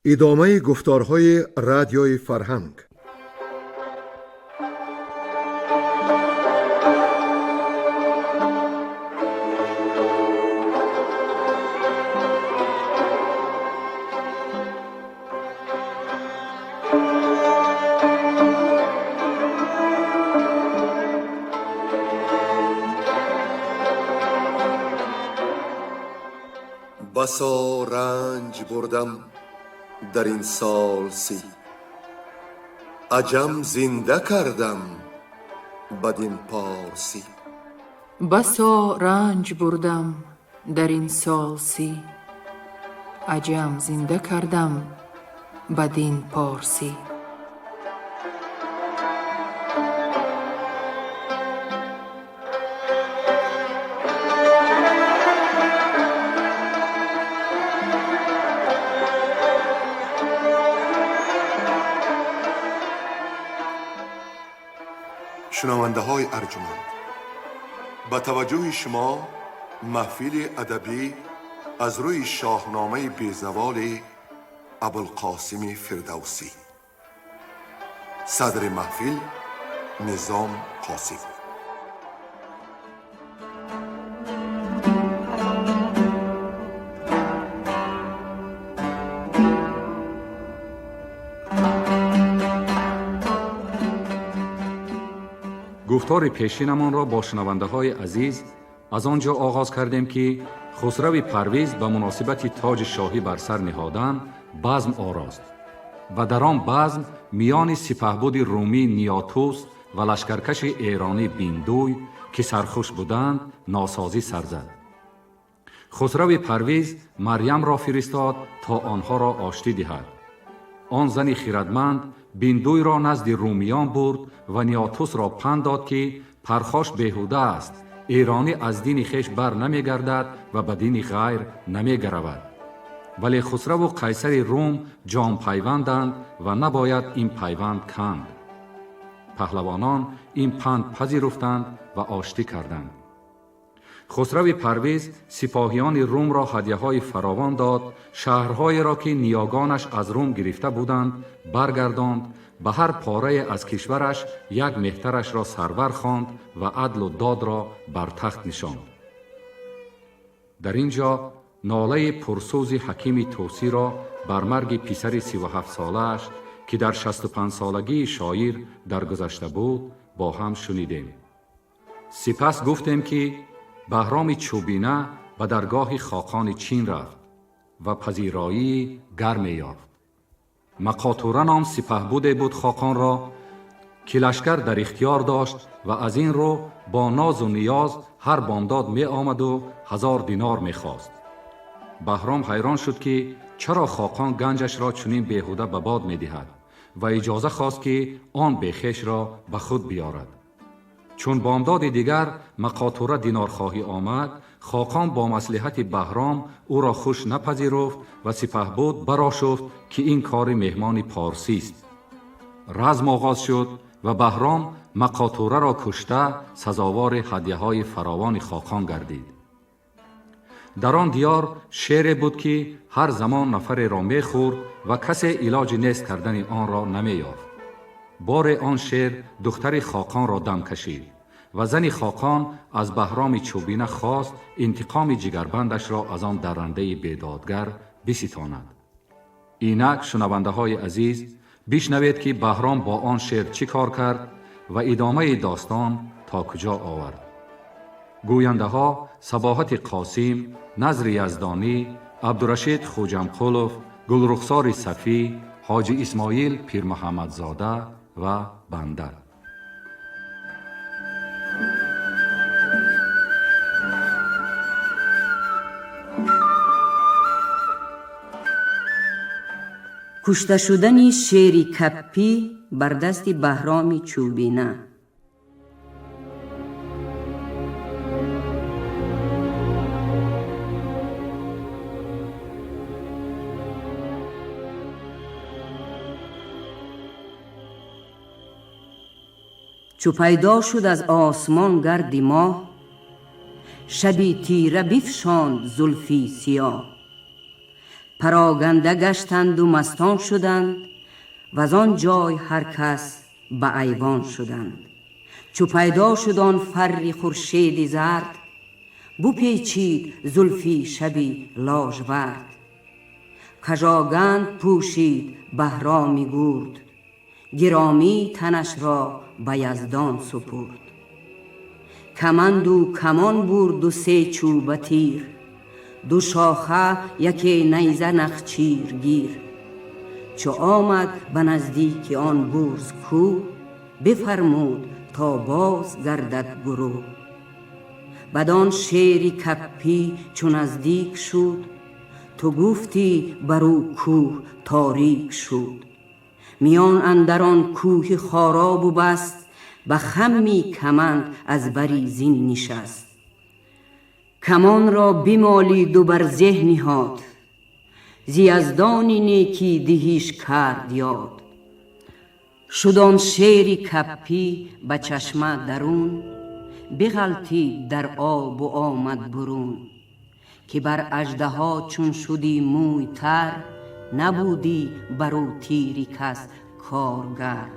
ادامه گفتارهای رادیوی فرهنگ. بسا رنج بردم در این سال سی، عجم زنده کردم بدین پارسی. بسا رنج بردم در این سال سی، عجم زنده کردم بدین پارسی. شنونده های ارجمند، با توجه شما محفل ادبی از روی شاهنامه بیزوال ابوالقاسم فردوسی. صدر محفل نظام قاسم. گفتار پیشینمان را با شنونده های عزیز از آنجا آغاز کردیم که خسرو پرویز به مناسبت تاج شاهی بر سر نهادن بزم آراست و در آن بزم میان سپهبد رومی نیاتوس و لشکرکش ایرانی بیندوی که سرخوش بودند ناسازی سر زد. خسرو پرویز مریم را فرستاد تا آنها را آشتی دهد. آن زن خردمند بیندوی را نزد رومیان برد و نیاتوس را پند داد که پرخاش بیهوده است، ایرانی از دین خویش بر نمی گردد و به دین غیر نمی گرود. ولی خسرو و قیصر روم جام پیوندند و نباید این پیوند کند. پهلوانان این پند پذیرفتند و آشتی کردند. خسرو پرویز سپاهیان روم را هدیه‌های فراوان داد، شهرهایی را که نیاگانش از روم گرفته بودند برگرداند، به هر پاره از کشورش یک مهترش را سرور خواند و عدل و داد را بر تخت نشاند. در اینجا ناله پرسوز حکیم طوسی را بر مرگ پسر 37 ساله‌اش که در 65 سالگی شاعر درگذشته بود با هم شنیدیم. سپس گفتیم که بهرام چوبینه به درگاه خاقان چین رفت و پذیرایی گرمی یافت. مقاطوره نام سپهبد بود خاقان را که لشکر در اختیار داشت و از این رو با ناز و نیاز هر بامداد می آمد و 1000 دینار می خواست. بهرام حیران شد که چرا خاقان گنجش را چنین بیهوده به باد می دهد و اجازه خواست که آن بیخش را به خود بیارد. چون بامداد دیگر مقاطوره دینار خواهی آمد، خاقان با مصلحت بهرام او را خوش نپذیرفت و سپهبد برآشفت که این کار مهمان پارسی است. رزم آغاز شد و بهرام مقاطوره را کشته سزاوار هدیه‌های فراوان خاقان گردید. در آن دیار شعری بود که هر زمان نفری را می‌خورد و کسی علاج نیست کردن آن را نمی‌یافت. بار آن شعر دختر خاقان را دم کشید و زن خاقان از بهرام چوبینه خواست انتقام جگربندش را از آن درنده بیدادگر بستاند. اینک شنونده های عزیز بشنوید که بهرام با آن شعر چی کار کرد و ادامه داستان تا کجا آورد. گوینده ها صباحت قاسم، نظر یزدانی، عبدالرشید خوجمقلوف، گلرخسار صفی، حاجی اسماعیل پیر محمدزاده و بنده. کشته شدن شیر کپی بر دست بهرام چوبینه. چو پیدا شد از آسمان گرد ماه، شبی تیره بفشاند زلفی سیاه. پراگنده گشتند و مستان شدند و از آن جای هر کس به ایوان شدند. چو پیدا شد آن فر خورشید زرد، بپیچید زلفی شبی لاژورد. کژاگند پوشید بهرامی گرد، گرامی تنش را به یزدان سپرد. کمند و کمان برد و سه چوب تیر، دو شاخه یکی نیزه نخچیر گیر. چو آمد به نزدیک آن برز کوه، بفرمود تا باز گردد گروه. بدان شیر کپی چو نزدیک شد، تو گفتی برو کوه تاریک شد. میان اندر آن کوه خاراب و بست، به خمی کمند از بری زین نشست. کمان را بمالید و بر ذهن نهاد، ز یزدان نیکی دهیش کرد یاد. شد آن شیر کپی به چشمه درون، بغلطید در آب و آمد برون. که بر اژدها چون شدی موی تر، نبودی برو تیری کس کارگر.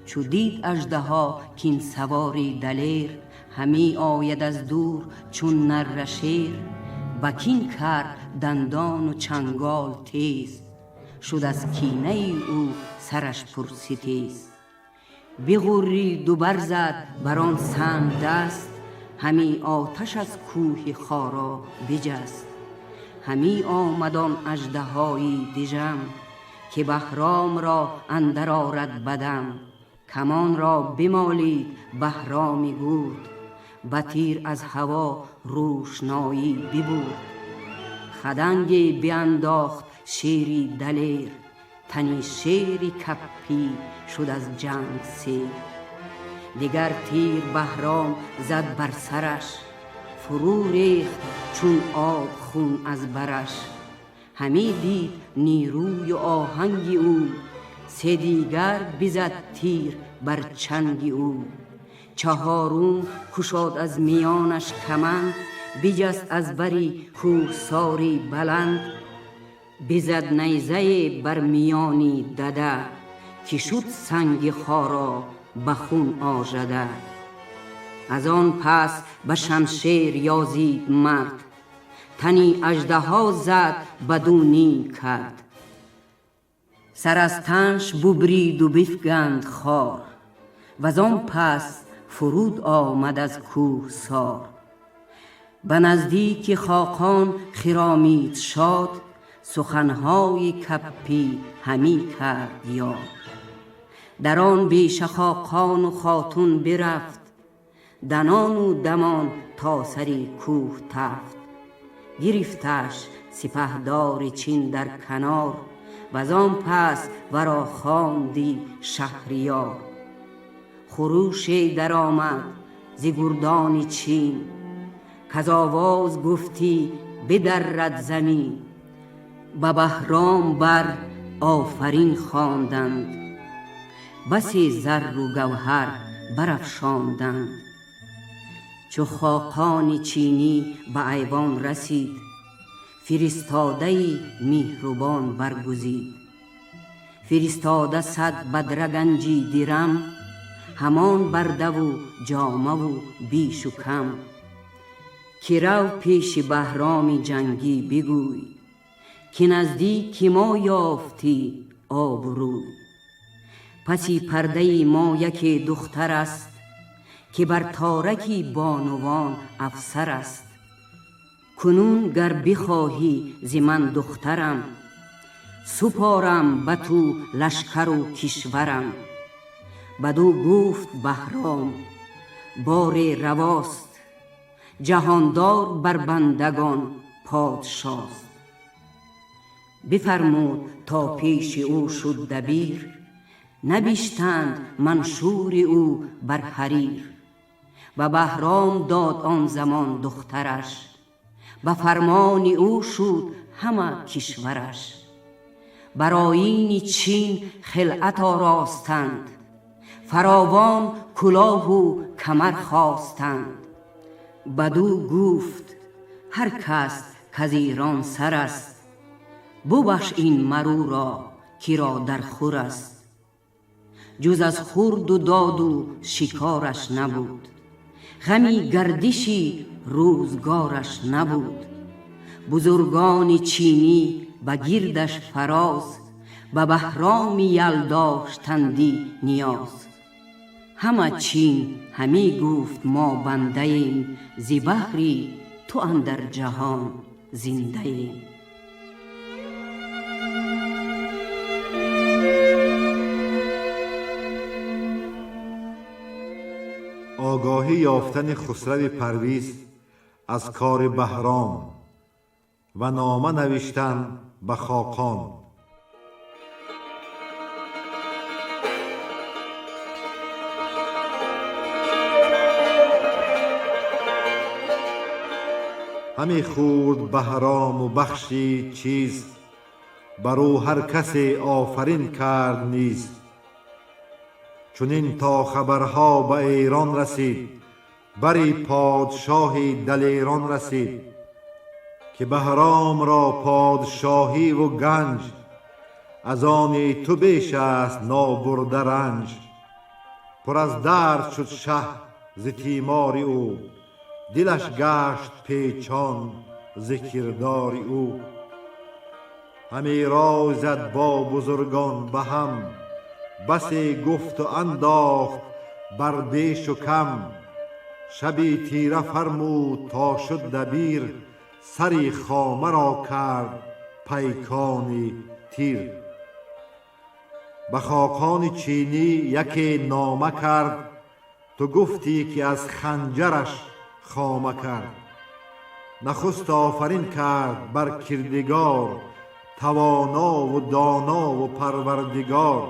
چو دید اژدها کین سواری دلیر، همی آید از دور چون نره شیر. بکین کرد دندان و چنگال تیز، شد از کینه او سرش پرستیز. بغرید و برزد بر آن سنگ دست، همی آتش از کوه خارا بجست. همی آمد آن اژدهای دژم، که بهرام را اندر آرد بدم. کمان را بمالید بهرامی گرد، به تیر از هوا روشنایی ببرد. خدنگی بینداخت شیری دلیر، تنی شیری کپی شد از جنگ سیر. دیگر تیر بهرام زد بر سرش، فرو ریخت چون آب خون از برش. همی دید نیروی آهنگ او، سه دیگر بزد تیر بر چنگ او. چهارم کشاد از میانش کمند، بجست از بری کوهساری بلند. بزد نیزه بر میانی دده، که شد سنگ خارا به خون آژده. از آن پس به شمشیر یازید مرد، تنی اژدها زد بدو نیم کرد. سر از تنش ببرید و بفگند خار، وز آن پس فرود آمد از کوه سار. به نزدیک خاقان خرامید شاد، سخنهای کپی همی کرد یاد. در آن پیش خاقان و خاتون برفت، دنان و دمان تا سری کوه تفت. گرفتش سپهدار چین در کنار، وز آن پس ورا خواندی شهریار. خروشی در آمد ز گردان چین، کز آواز گفتی بدرد زمین. به بهرام بر آفرین خواندند، بسی زر و گوهر برافشاندند. چو خاقان چینی به ایوان رسید، فرستاده مهربان برگزید. فرستاده صد بدرگنجی درم، همان برده و جامه و بیش و کم. که رو پیش بهرام جنگی بگوی، که نزدیک ما یافتی آبروی. پسی پرده ما یکی دختر است، که بر تارکی بانوان افسر است. کنون گر بخواهی ز من دخترم، سپارم به تو لشکر و کشورم. بدو گفت بهرام بار رواست، جهاندار بر بندگان پادشاست. بفرمود تا پیش او شد دبیر، نبشتند منشور او بر حریر. و بهرام داد آن زمان دخترش، به فرمان او شد همه کشورش. بر آیین چین خلعت آراستند، فراوان کلاه و کمر خواستند. بدو گفت هر کس کز ایران سر است، ببخش این مرو را که را در خور است. جز از خورد و داد و شکارش نبود، غمی گردشی روزگارش نبود. بزرگان چینی به گردش فراز، به بهرام یلداشتندی نیاز. همه چین همی گفت ما بنده ایم، ز بهری تو اندر جهان زنده ایم. آگاهی یافتن خسرو پرویز از کار بهرام و نامه نوشتن به خاقان. همی خورد بهرام و بخشی چیز، برو هر کس آفرین کرد نیز. چنین تا خبرها به ایران رسید، بری پادشاه دلیران رسید. که بهرام را پادشاهی و گنج، از آن تو بیش است نابرده رنج. پر از درد شد شه ز تیمار او، دلش گشت پیچان ز کردار او. همی رای زد با بزرگان به هم، بسی گفت و انداخت بر بیش و کم. شبی تیره فرمود تا شد دبیر، سری خامه را کرد پیکانی تیر. به خاقان چینی یکی نامه کرد، تو گفتی که از خنجرش خامه کرد. نخست آفرین کرد بر کردگار، توانا و دانا و پروردگار.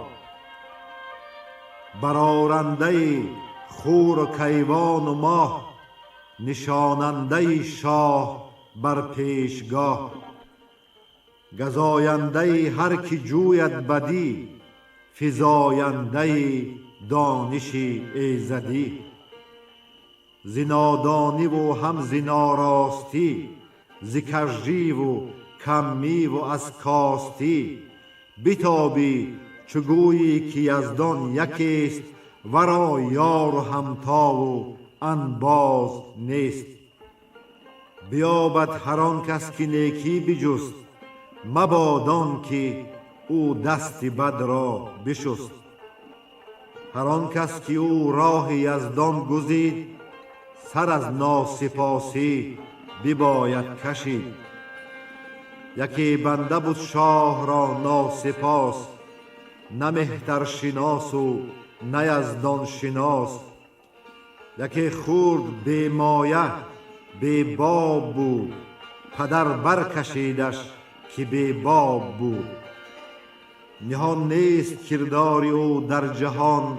برآرنده خور و کیوان و ماه، نشاننده شاه بر پیشگاه. گزاینده هر کی جوید بدی، فزاینده دانش ایزدی. ز نادانی و هم ز ناراستی، ز کژی و کمی و از کاستی. بتابی چو گویی که یزدان یکیست، ورا یار و همتا و انباز نیست. بیابد هر آن کس که نیکی بجست، مباد که او دست بد را بشست. هر آن کس که او راه یزدان گزید، سر از ناسپاسی بباید کشید. یکی بنده بود شاه را ناسپاس، نه مهتر شناس و نه یزدان شناس. یکی خورد بی مایه بی باب بود، پدر برکشیدش که بی باب بود. نهان نیست کردار او در جهان،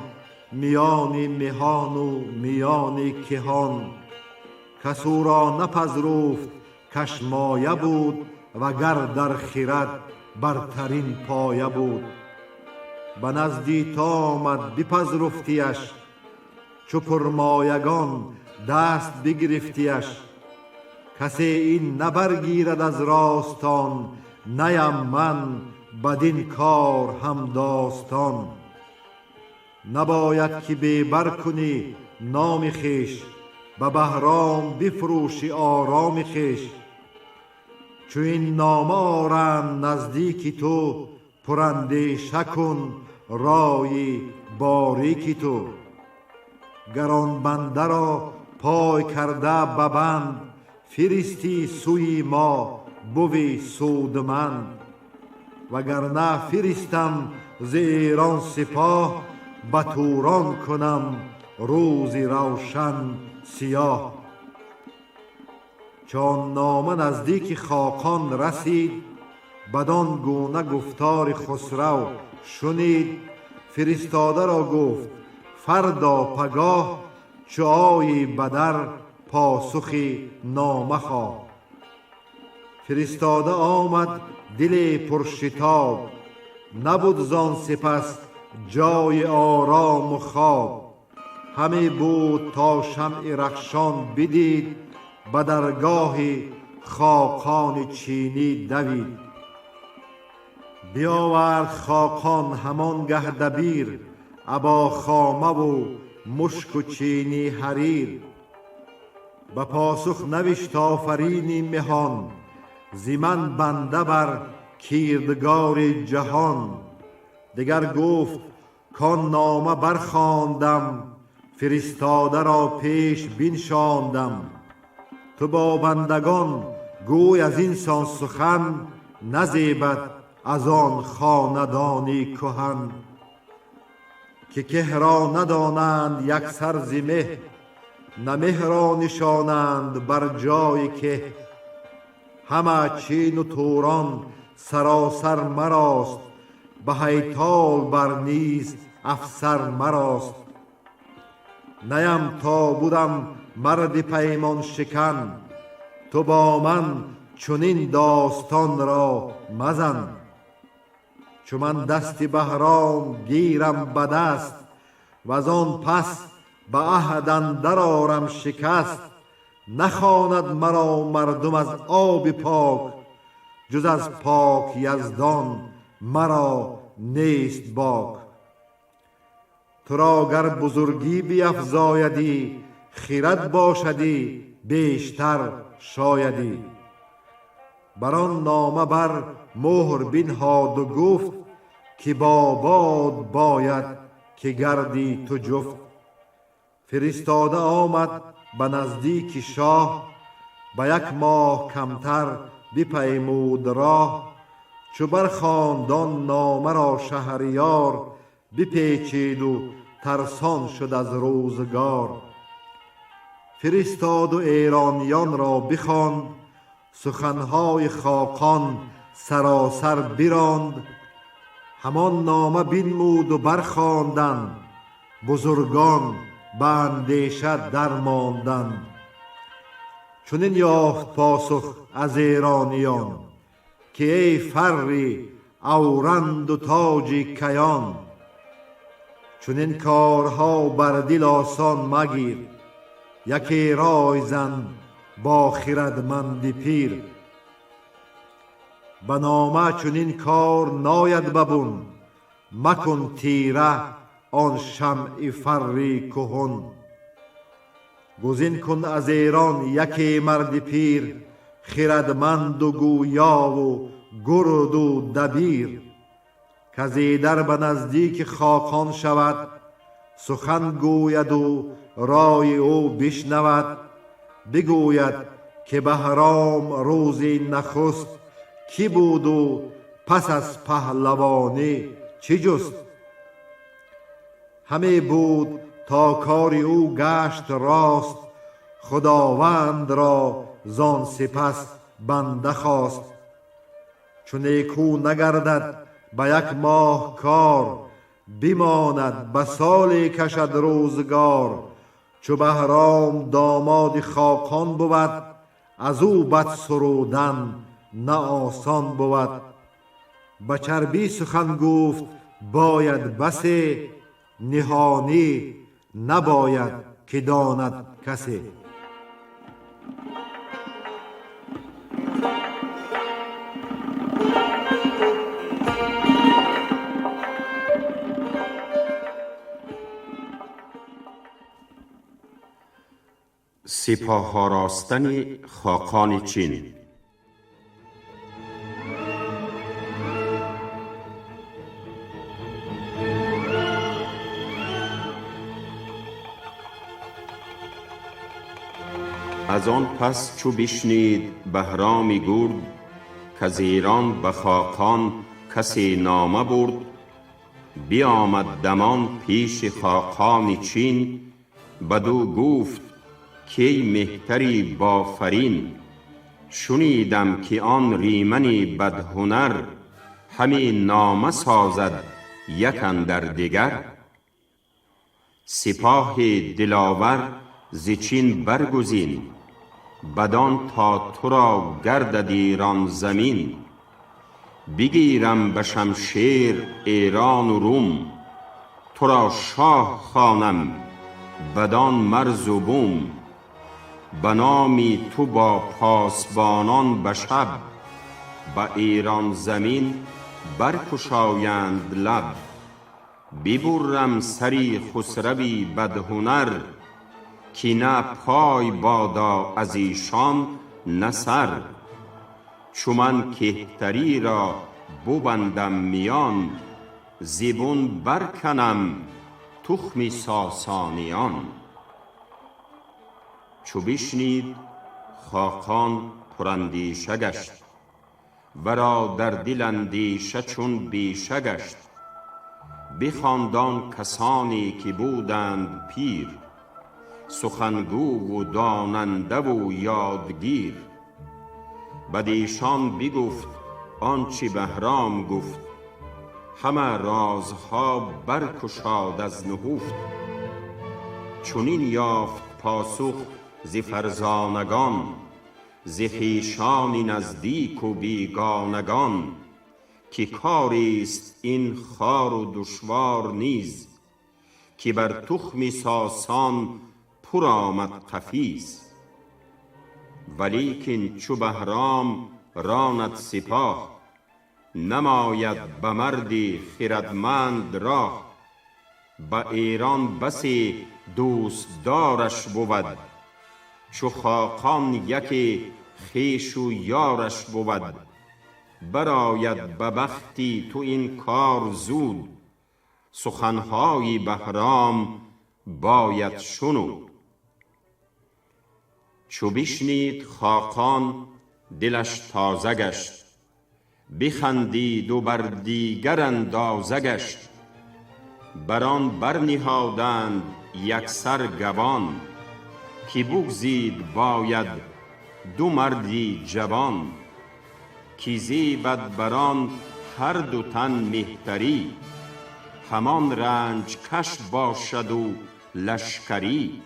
میان مهان و میان کهان. کس او را نپذیرفت کش مایه بود، وگر در خرد برترین پایه بود. به نزدی تا آمد بپذیرفتیش، چو پرمایگان دست بگرفتیش. کسی این نبرگیرد از راستان، نیم من بدین کار هم داستان. نباید که بیبر کنی نام خویش، به بهرام بفروشی آرام خویش. چو این نامه آرند نزدیک تو، پراندیشه کن رای باریک تو. گران بنده را پای کرده ببند، فرستی سوی ما بوی سودمند. وگرنه فرستم ز ایران سپاه، به توران کنم روز روشن سیاه. چون نامه نزدیک خاقان رسید، بدان گونه گفتار خسرو شنید. فرستاده را گفت فردا پگاه، چو آیی بدر پاسخی نامه خواه. فرستاده آمد دل پرشتاب، نبود زان سپس جای آرام و خواب. همی بود تا شمع رخشان بدید، به درگاه خاقان چینی دوید. بیاورد خاقان همان گه دبیر، ابا خامه و مشک و چینی حریر. به پاسخ نوشت آفرینی مهان، زی من بنده بر کردگار جهان. دگر گفت کان نامه برخواندم، فرستاده را پیش بنشاندم. تو با بندگان گوی از این سان سخن، نزیبد از آن خاندانی کهن. که را ندانند یک سر ز مه، نه مه را نشانند بر جای که. همه چین و توران سراسر مراست، به هیتال بر نیز افسر مراست. نیم تا بودم مرد پیمان شکن، تو با من چنین داستان را مزن. چو من دست بهرام گیرم به دست، وز آن پس به عهد اندر آرم شکست. نخواند مرا مردم از آب پاک، جز از پاک یزدان مرا نیست باک. تو را گر بزرگی بیفزایدی، خرد باشدی بیشتر شایدی. بر آن نامه بر مهر بنهاد و گفت، که با باد باید که گردی تو جفت. فرستاده آمد به نزدیک شاه، به یک ماه کمتر بپیمود راه. چو برخواند نامه را شهریار، بپیچید و ترسان شد از روزگار. فرستاد و ایرانیان را بخواند، سخنهای خاقان سراسر براند. همان نامه بنمود و برخواندند، بزرگان به اندیشه درماندند. چنین یافت پاسخ از ایرانیان، که ای فری اورند و تاج کیان. چنین کارها بر دل آسان مگیر، یکی رای زن با خردمند پیر. به نامه چنین کار ناید ببون، مکن تیره آن شمع فری کهن. گزین کن از ایران یکی مرد پیر، خردمند و گویا و گرد و دبیر. کزی در به نزدیک خاقان شود، سخن گوید و رای او بشنود. بگوید که بهرام روزی نخست، کی بود و پس از پهلوانی چی جست. همه بود تا کار او گشت راست، خداوند را زان سپس بنده خواست. چون نیکو نگردد به یک ماه کار، بماند به سالی کشد روزگار. چو بهرام داماد خاقان بود، از او بد سرودن نه آسان بود. به چربی سخن گفت باید بسی، نهانی نباید که داند کسی. سپاه آراستن خاقان چین. از آن پس چو بشنید بهرامی گرد، کز ایران به خاقان کسی نامه برد. بیامد دمان پیش خاقان چین، بدو گفت کی مهتری بافرین. شنیدم که آن ریمنی بدهنر، همی نامه سازد یک اندر دگر. سپاه دلاور ز چین برگزین، بدان تا تو را گردد ایران زمین. بگیرم به شمشیر ایران و روم، تو را شاه خوانم بدان مرز و بوم. به نامی تو با پاسبانان به شب، به ایران زمین برکشایند لب. ببرم سری خسروی بدهنر، که نه پای بادا از ایشان نه سر. چو من کهتری را ببندم میان، زبون برکنم تخم ساسانیان. چو بشنید خاقان پراندیشه گشت، ورا در دل اندیشه چون بیشه گشت. بخواند آن کسانی که بودند پیر، سخنگو و داننده و یادگیر. بدیشان بگفت آنچه بهرام گفت، همه رازها برگشاد از نهفت. چنین یافت پاسخ ز فرزانگان، ز خویشان نزدیک و بیگانگان. که کاری است این خوار و دشوار نیز، که بر تخم ساسان پر آمد قفیز. ولیکن چو بهرام راند سپاه، نماید به مردی خردمند راه. به ایران بسی دوستدارش بود، چو خاقان یکی خویش و یارش بود. براید به بختی تو این کار زود، سخنهای بهرام باید شنود. چو بشنید خاقان دلش تازه گشت، بخندید و بر دیگر اندازه گشت. بران برنهادند یکسر گوان، که بگزید باید دو مردی جوان. که زیبد بران هر دو تن مهتری، همان رنج کش باشد و لشکری.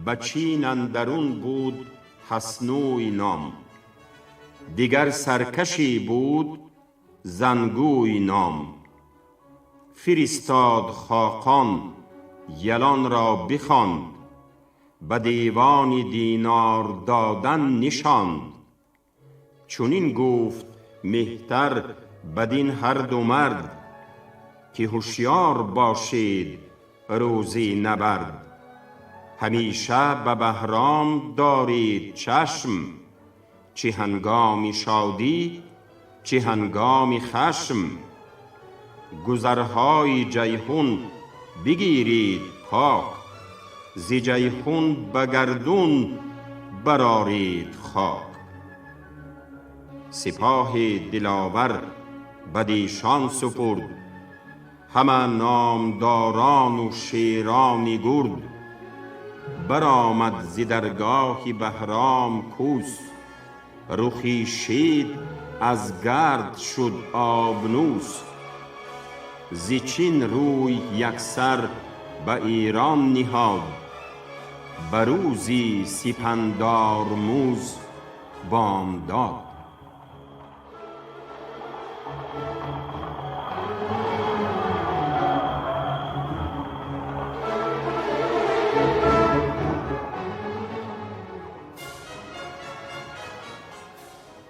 به چین اندرون بود حسنوی نام، دیگر سرکشی بود زنگوی نام. فرستاد خاقان یلان را بخواند، به دیوان دینار دادن نشاند. چنین گفت مهتر بدین هر دو مرد، که هوشیار باشید روزی نبرد. همیشه به بهرام دارید چشم، چه هنگام شادی چه هنگام خشم. گذرهای جیحون بگیرید پاک، ز جیحون به گردون برآرید خاک. سپاه دلاور بدیشان سپرد، همه نامداران و شیران گرد. برآمد ز درگاه بهرام کوس، رخی شید از گرد شد آبنوس. ز چین روی یکسر به ایران نهاد، به روزی سپندار موز بامداد.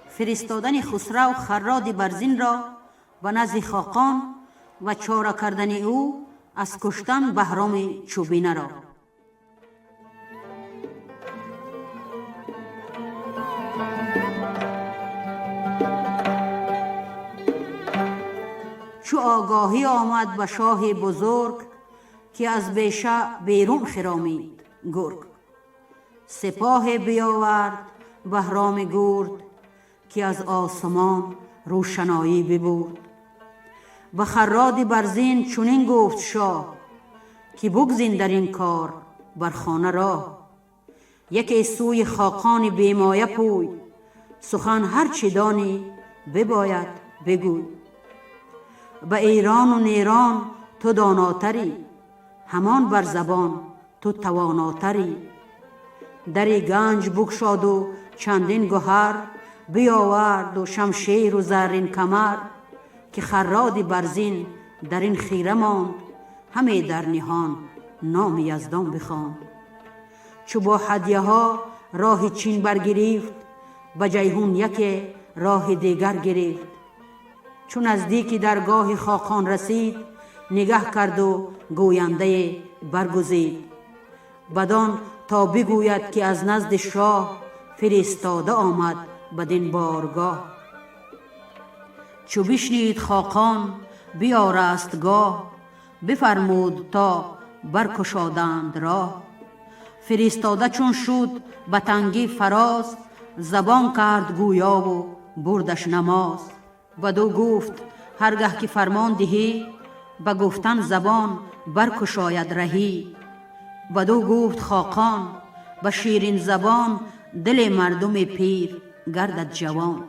فرستادن خسرو خراد برزین را به نزد خاقان و چاره کردن او از کشتن بهرام چوبینه را. چو آگاهی آمد به شاه بزرگ، که از بیشه بیرون خرامید گرگ. سپاه بیاورد بهرام گرد، که از آسمان روشنایی ببرد. به خراد برزین چنین گفت شاه، که بگزین در این کار بر خانه راه. یکی سوی خاقان بیمایه پوی، سخن هر چه دانی بباید بگوی. به ایران و نیران تو داناتری، همان بر زبان تو تواناتری. دری گنج بگشاد و چندین گوهر، بیاورد و شمشیر و زرین کمر. که خراد برزین در این خیره ماند، همه در نهان نام یزدان بخواند. چو با هدیه ها راه چین برگرفت، به جیحون یک راه دیگر گرفت. چون نزدیک درگاه خاقان رسید، نگه کرد و گوینده برگزید. بدان تا بگوید که از نزد شاه، فرستاده آمد بدین بارگاه. چو بشنید خاقان بیارست گاه، بفرمود تا برکشادند راه. فرستاده چون شد به تنگی فراز، زبان کرد گویا و بردش نماز. بدو گفت هرگه که فرمان دهی، به گفتن زبان برکشاید رهی. بدو گفت خاقان به شیرین زبان، دل مردم پیر گردد جوان.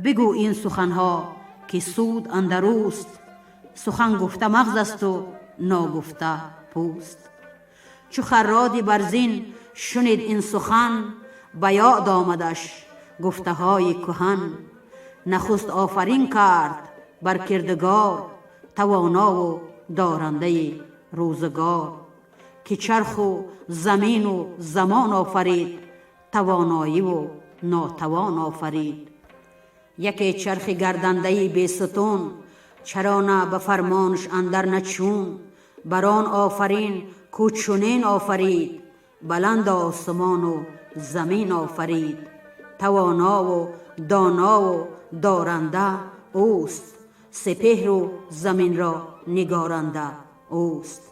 بگو این سخنها که سود اندروست، سخن گفته مغز است و ناگفته پوست. چو خراد برزین شنید این سخن، به یاد آمدش گفته های کهن. نخست آفرین کرد بر کردگار، توانا و دارنده روزگار. که چرخ و زمین و زمان آفرید، توانایی و ناتوان آفرید. یکی چرخ گردنده بی ستون، چرا نه به فرمانش اندر نچون. بران آفرین کو چنین آفرید، بلند آسمان و زمین آفرید. توانا و دانا و دارنده اوست، سپهر و زمین را نگارنده اوست.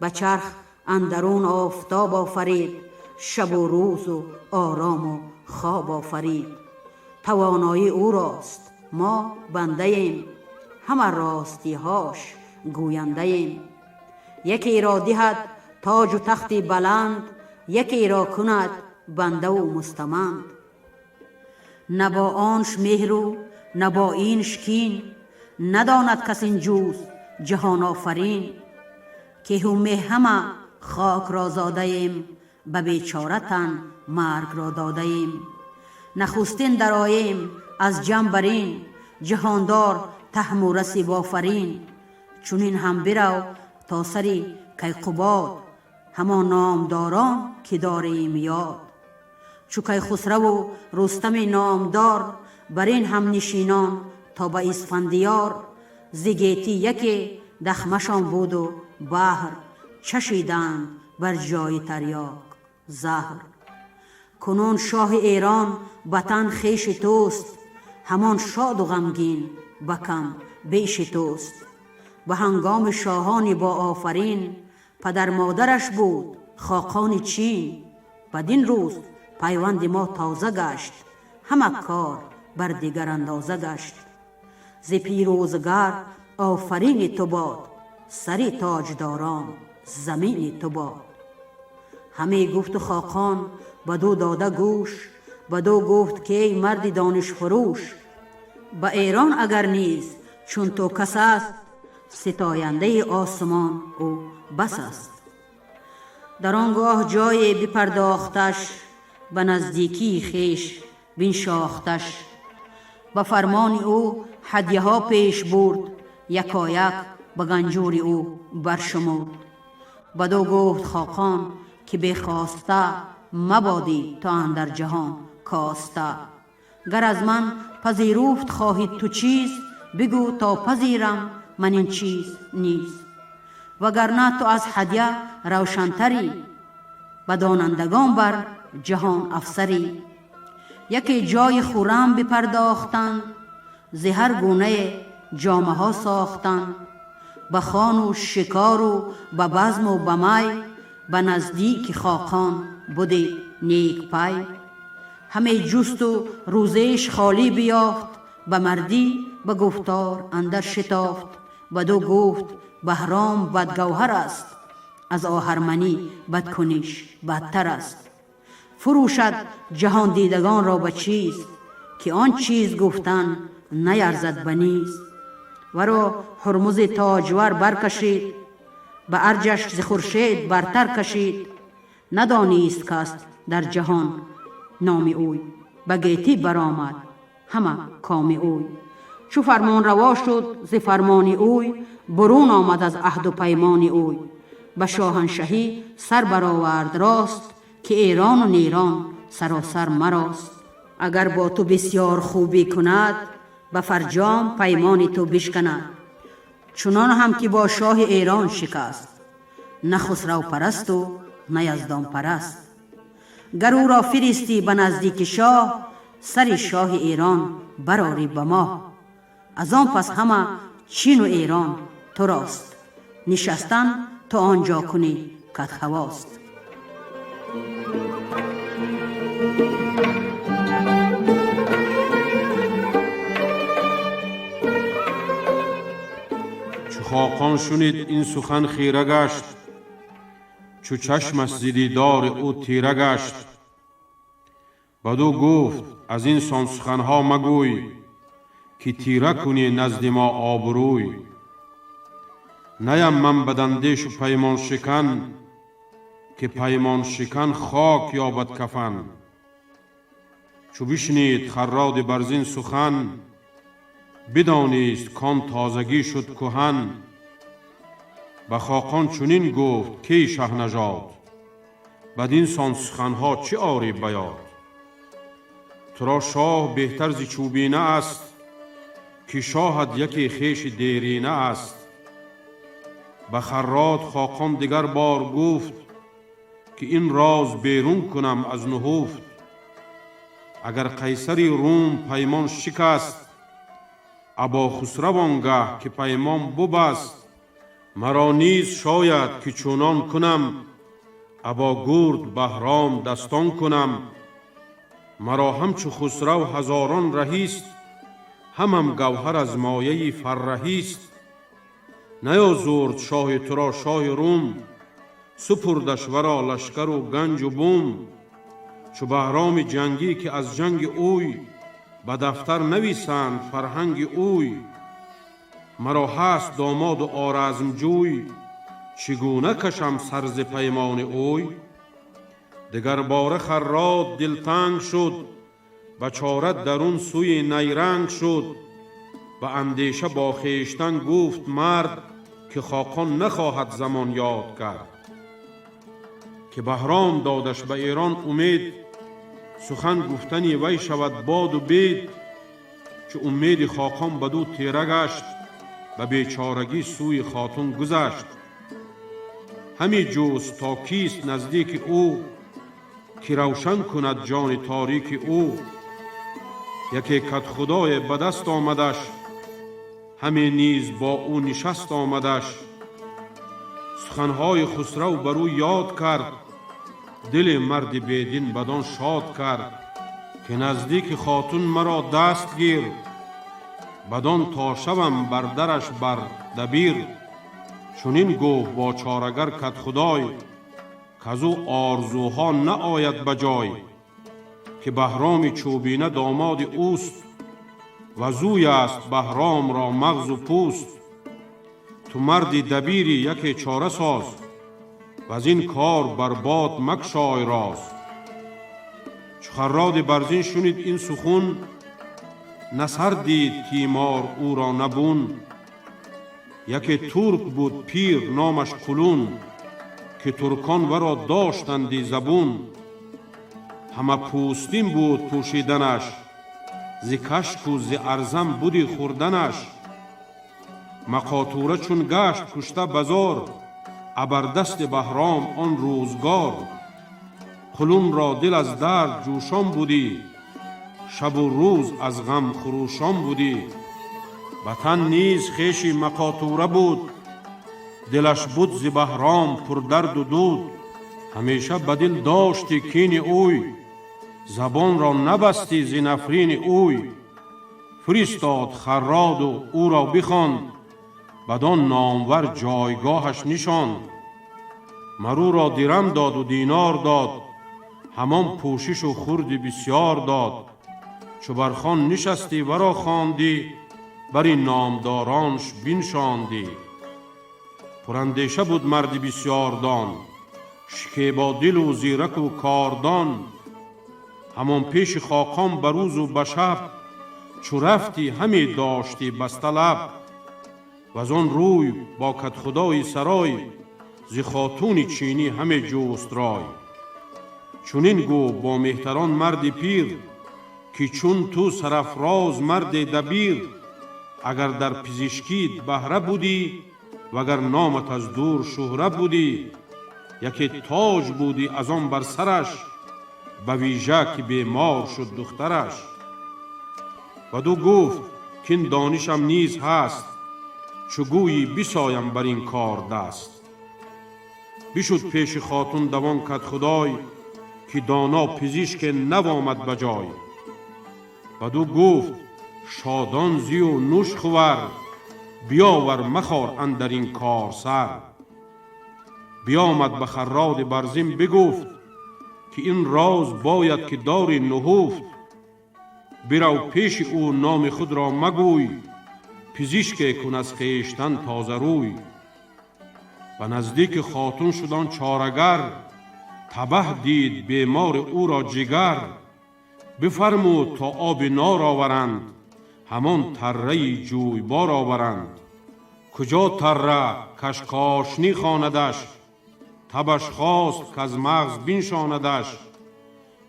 به چرخ اندرون آفتاب آفرید، شب و روز و آرام و خواب آفرید. توانایی او راست، ما بنده ایم، همه راستی هاش گوینده ایم. یکی را دهد تاج و تختی بلند، یکی را کند بنده و مستمند. نه با آنش مهر و نه با اینش کین، نداند کس این جوز جهان آفرین. که همه همه خاک را زاده ایم، به بیچاره تن مرگ را داده ایم. نخستین درآییم از جم برین، جهاندار تحمورسی بافرین. چونین هم برو تا سری کیقباد، همان نامداران که داریم یاد. چو کیخسرو و رستم نامدار، برین هم نشینان تا به اسفندیار. زگیتی یکی دخمشان بود و بحر، چشیدند بر جای تریاک زهر. کنون شاه ایران وطن خویش توست، همان شاد و غمگین بکم بیش توست. به هنگام شاهانی با آفرین، پدر مادرش بود خاقان چین. بدین روز پیوند ما تازه گشت، همه کار بر دیگر اندازه گشت. ز پیروزگر آفرین تو باد، سری تاجداران زمین تو باد. همه گفت و خاقان بدو داده گوش، بدو گفت که ای مرد دانش فروش. به ایران اگر نیز چون تو کس است، ستاینده آسمان او بس است. در آنگاه جای بپرداختش، به نزدیکی خیش بنشاختش. به فرمان او هدیه ها پیش برد، یکایک به گنجور او برشمرد. بدو گفت خاقان که بخواسته، مبادی تا اندر جهان کاسته. گر از من پذیرفت خواهید تو چیز، بگو تا پذیرم من این چیز نیست. وگرنه تو از هدیه روشنتری، به دانندگان بر جهان افسری. یکی جای خورم بپرداختند، ز هر گونه جامه ها ساختند. به خوان و شکار و به بزم و به می، به نزدیک خاقان بودی نیک پی. همه جست و روزش خالی بیافت، به مردی به گفتار اندر شتافت. بدو گفت بهرام بدگوهر است، از آهرمنی بدکنش بدتر است. فروشد جهان دیدگان را به چیز، که آن چیز گفتن نیرزد به نیز. ورا هرمز تاجور برکشید، به ارجش ز خورشید برتر کشید. ندانیست کس در جهان نام اوی، به گیتی برآمد همه کام اوی. چو فرمان روا شد ز فرمان اوی، برون آمد از عهد و پیمان اوی. به شاهنشهی سر برآورد راست، که ایران و نیران سراسر مراست. اگر با تو بسیار خوبی کند، به فرجام پیمان تو بشکند. چنان هم که با شاه ایران شکست، نه خسرو پرست و نه یزدان پرست. گر او را فرستی به نزدیک شاه، سر شاه ایران برآری به ماه. از آن پس همه چین و ایران تو راست، نشستن تو آنجا کنی کت خواست. چو خاقان شنید این سخن خیره گشت، چو چشمش ز دیدار او تیره گشت. بدو گفت از این سان سخنها مگوی، که تیره کنی نزد ما آبروی. نیم من بداندیش و پیمان شکن، که پیمان شکن خاک یابد کفن. چو بشنید خراد برزین سخن، بدانست کان تازگی شد کهن. به خاقان چنین گفت که شه نژاد، بدین سان سخنها چه آری بیاد. تو را شاه بهتر ز چوبینه است، که شاهد یکی خویش دیرینه است. به خراد خاقان دیگر بار گفت، که این راز بیرون کنم از نهفت. اگر قیصری روم پیمان شکست، ابا خسرو آنگه که پیمان ببست. مرا نیز شاید که چونان کنم، ابا گرد بهرام دستان کنم. مرا همچو خسرو هزاران رهیست، همم گوهر از مایه فرهیست. نیازرد شاه تو را شاه روم، سپردش ورا لشکر و گنج و بوم. چو بهرام جنگی که از جنگ اوی، به دفتر نویسند فرهنگ اوی. مرا هست داماد و آرزم جوی، چگونه کشم سر ز پیمان اوی. دگر باره خراد دلتنگ شد، به چارت درون سوی نیرنگ شد. به اندیشه با خویشتن گفت مرد، که خاقان نخواهد زمان یاد کرد. که بهرام دادش به ایران امید، سخن گفتنی وی شود باد و بید. چو امید خاقان بدو تیره گشت، به بیچارگی سوی خاتون گذشت. همی جست تا کیست نزدیک او، که روشن کند جان تاریک او. یکی کدخدای به دست آمدش، همی نیز با او نشست آمدش. سخنهای خسرو بر او یاد کرد، دل مرد بیدین بدان شاد کرد. که نزدیک خاتون مرا دست گیر، بدان تا شوم بر درش بر دبیر. چنین گفت با چارگر کدخدای، کزو آرزوها نه آید بجای. که بهرام چوبینه داماد اوست، و زوی است بهرام را مغز و پوست. تو مردی دبیری یکی چاره ساز، و از این کار برباد مگشای راز. چو خراد برزین شنید این سخن، نه سر دید تیمار او را نبون. یکی ترک بود پیر نامش کلون، که ترکان ورا داشتندی زبون. همه پوستین بود پوشیدنش، ز کشک و ز ارزم بودی خوردنش. مقاطوره چون گشت کشته بزار، ابر دست بهرام آن روزگار. کلون را دل از درد جوشان بودی، شب و روز از غم خروشان بودی. بطن نیز خویشی مقاطوره بود، دلش بود ز بهرام پر درد و دود. همیشه به دل داشتی کین اوی، زبان را نبستی ز نفرین اوی. فرستاد خراد و او را بخواند، بدان نامور جایگاهش نشاند. مرو را درم داد و دینار داد، همان پوشش و خورد بسیار داد. چو بر خوان نشستی ورا خواندی، بر این نامدارانش بنشاندی. پراندیشه بود مرد بسیار دان، شکیبا دل و زیرک و کاردان. همان پیش خاقان به روز و به شب، چو رفتی همی داشتی بسته لب. وز آن روی با کدخدای سرای، ز خاتون چینی همی جست رای. چنین گفت با مهتران مرد پیر، که چون تو سرافراز مرد دبیر، اگر در پزشکیت بهره بودی وگر نامت از دور شهره بودی، یکی تاج بودی از آن بر سرش، به ویژه که بیمار شد دخترش. بدو گفت که این دانشم نیز هست، چگویی بسایم بر این کار دست. بشد پیش خاتون دوان کد خدای، که دانا پزشک نو آمد بجای. بدو گفت شادان زی و نوش خور، بیاور مخار اندر این کار سر. بیامد به خراد برزین بگفت، که این راز باید که داری نهفت. برو پیش او نام خود را مگوی، پزشک کن از خویشتن تازه روی. و نزدیک خاتون شدان چارگر، تبه دید بیمار او را جگر. بفرمود تا آب نار آورند، همان تره جویبار آورند. کجا تره کش کاشنی خواندش، تبش خواست که از مغز بنشاندش.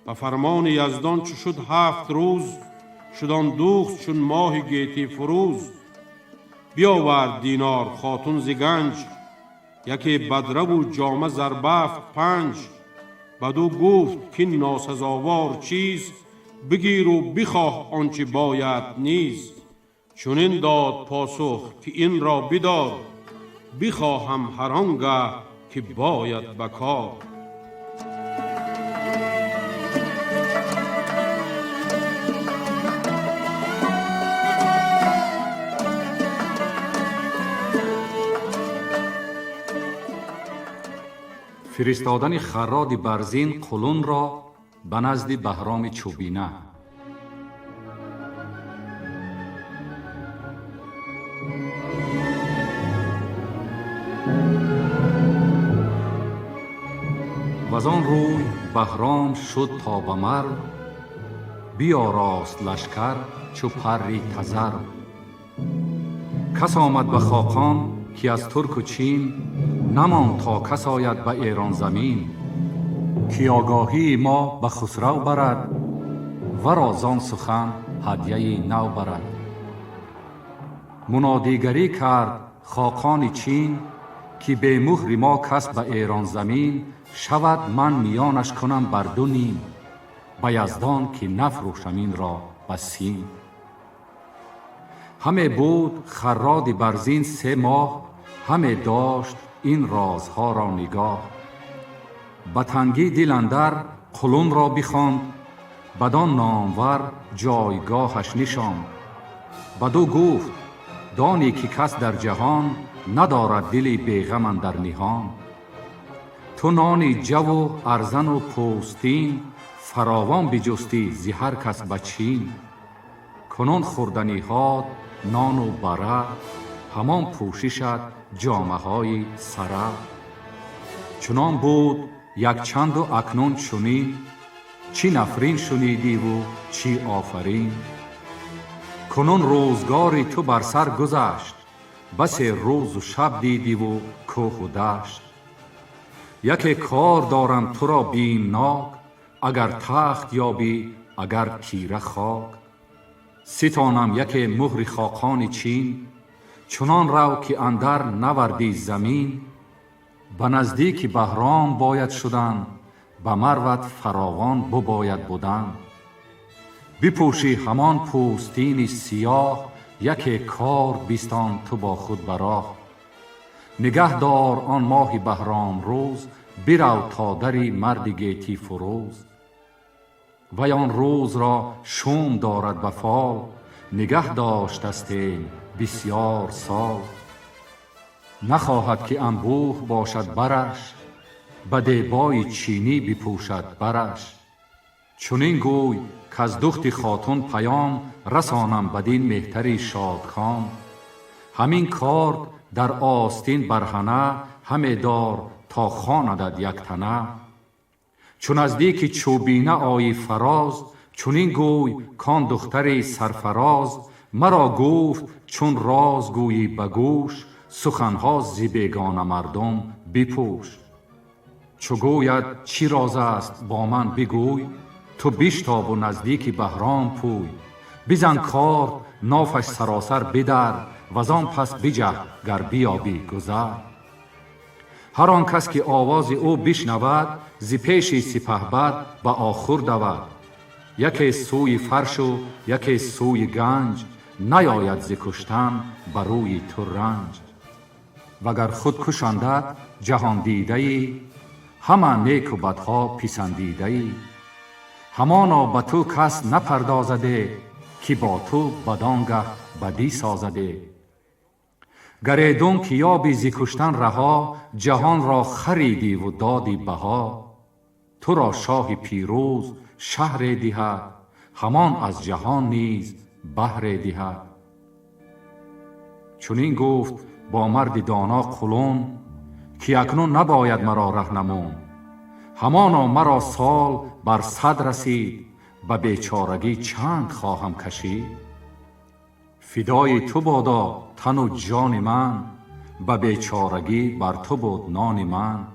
و فرمان یزدان چو شد 7 روز، شدان دوخت چون ماه گیتی فروز. بیاورد دینار خاتون ز گنج، یکی بدره و جامه زربفت 5. بدو گفت که ناسزاوار چیز، بگیر و بخواه آنچه باید نیز. چنین داد پاسخ که این را بدار، بخواهم هر آنگه که باید بکار. فرستادن خراد برزین قولون را به نزد بهرام چوبینه. وزان روی بهرام شد تا به مرو، بیاراست لشکر چو پری تذر. کس آمد به خاقان که از ترک و چین، نمان تا کس آید به ایران زمین. که آگاهی ما به خسرو برد، ورا زان سخن هدیه نو برد. منادیگری کرد خاقان چین، که به مهر ما کس به ایران زمین. شود من میانش کنم بر 2 نیم، به یزدان که نفروشم این را به سیم. همه بود خراد برزین 3 ماه، همه داشت این رازها را نگاه. به تنگی دل اندر قولون را بخواند، بدان نامور جایگاهش نشاند. بدو گفت دانی که کس در جهان، ندارد دلی بیغم اندر نهان. تو نان جو و ارزن و پوستین، فراوان بجستی ز هر کس به چین. کنون خوردنی ها نان و بره، همان پوششت جامه های سره. چنان بود یک چند و اکنون چنین، چی نفرین شنیدی و چی آفرین. کنون روزگاری تو بر سر گذشت، بس روز و شب دیدی و کوه و دشت. یک کار دارم تو را بیمناک، اگر تخت یابی اگر تیره خاک. ستانم یک مهر خاقان چین، چنان رو که اندر نوردی زمین. به نزدیک بهرام باید شدن، به مروت فراوان بباید بودن. بپوشی همان پوستین سیاه، یک کار بیستان تو با خود براه. نگه دار آن ماه بهرام روز، برو تا دری مرد گیتی فروز. و آن روز را شوم دارد به فال، نگه داشتستیم بسیار سال. نخواهد که انبوه باشد برش، به دیبای چینی بپوشد برش. چنین گوی که از دخت خاتون پیام، رسانم بدین مهتری شادکام. همین کار در آستین برهنه، همه دار تا خواندد یک تنه. چون نزدیک چوبینه آیی فراز، چنین گوی کان دختری سرفراز. مرا گفت چون راز گویی به گوش، سخنها ز بیگانه مردم بپوش. چو گوید چی راز است با من بگوی، تو بیشتاب و نزدیک بهرام پوی. بزن کار نافش سراسر بدر، وزان پس بجه گر بیابی گذر. هر آن کس که آواز او بشنود، ز پیش سپهبد به آخر دود. یکی سوی فرش و یکی سوی گنج، نیاید ز کشتن بر روی تو رنج. وگر خود کشندت جهان دیده ای، همه نیک و بدها پسندیده ای. همانا به تو کس نپردازده، که با تو بدانگه بدی سازده. گریدون که یابی ز کشتن رها، جهان را خریدی و دادی بها. تو را شاه پیروز شهر دهد، همان از جهان نیز بهر دهد. چنین گفت با مرد دانا قلون، که اکنون نباید مرا رهنمون. همانا مرا سال بر 100 رسید، به بیچارگی چند خواهم کشید. فدای تو بادا تن و جان من، به بیچارگی بر تو بود نان من.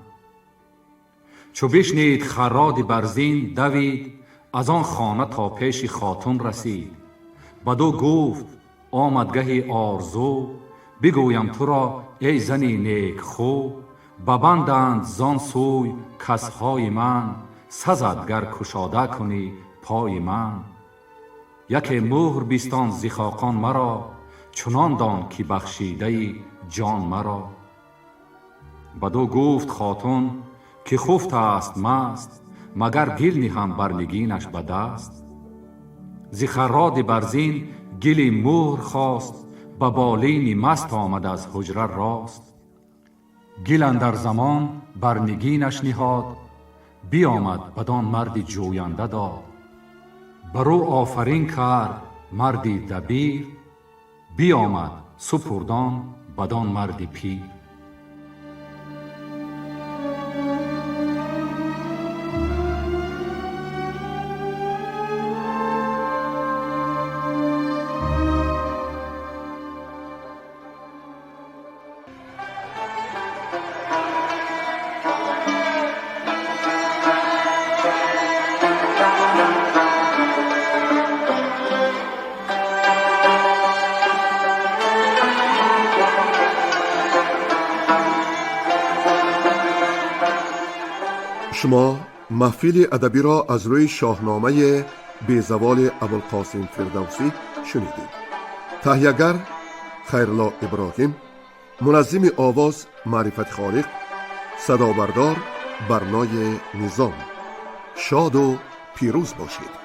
چو بشنید خراد برزین دوید، از آن خانه تا پیش خاتون رسید. بدو گفت آمدگه آرزو، بگویم تو را ای زنی نیک خو. ببندند زان سوی کسهای من، سزد گر کشاده کنی پای من. یکی مهر بیستان ز خاقان مرا، چنان دان که بخشیده جان مرا. بدو گفت خاتون که خفته است مست، مگر گل نهم بر نگینش به دست. ز خراد برزین گل مهر خواست، به بالین مست آمد از حجره راست. گل اندر زمان بر نگینش نهاد، بیامد بدان مرد جوینده داد. برو آفرین کرد مردی دبیر، بیامد سپردان بدان مرد پیر. شما محفل ادبی را از روی شاهنامه بیزوال ابوالقاسم فردوسی شنیدید. تهیه‌گر خیرالله ابراهیم، منظم آواز معرفت خالق، صدا بردار برنای نظام. شاد و پیروز باشید.